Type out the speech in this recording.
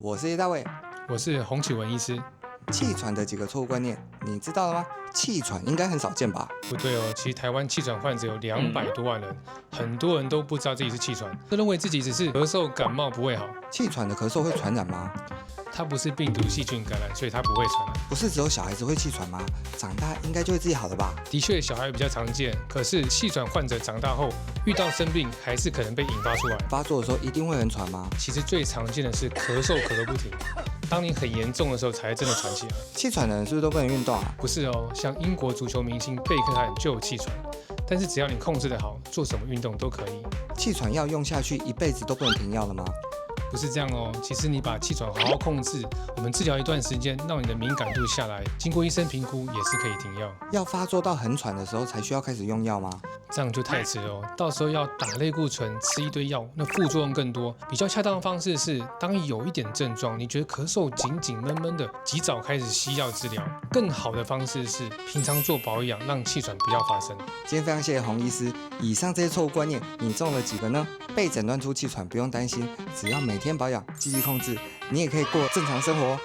我是叶大卫，我是洪启文医师。气喘的几个错误观念，你知道了吗？气喘应该很少见吧？不对哦，其实台湾气喘患者有200多万人，很多人都不知道自己是气喘，都认为自己只是咳嗽、感冒不会好。气喘的咳嗽会传染吗？它不是病毒细菌感染，所以它不会传染。不是只有小孩子会气喘吗？长大应该就会自己好了吧？的确，小孩比较常见，可是气喘患者长大后遇到生病，还是可能被引发出来。发作的时候一定会很喘吗？其实最常见的是咳嗽咳个不停，当你很严重的时候才真的喘起来。气喘的人是不是都不能运动啊？不是哦，像英国足球明星贝克汉就有气喘，但是只要你控制得好，做什么运动都可以。气喘药用下去一辈子都不能停药了吗？不是这样哦，其实你把气喘好好控制，我们治疗一段时间，让你的敏感度下来，经过医生评估也是可以停药。要发作到很喘的时候才需要开始用药吗？这样就太迟了哦，到时候要打类固醇，吃一堆药，那副作用更多。比较恰当的方式是，当你有一点症状，你觉得咳嗽紧紧闷闷的，及早开始西药治疗。更好的方式是平常做保养，让气喘不要发生。今天非常谢谢洪医师，以上这些错误观念你中了几个呢？被诊断出气喘不用担心，只要每天保养，积极控制，你也可以过正常生活。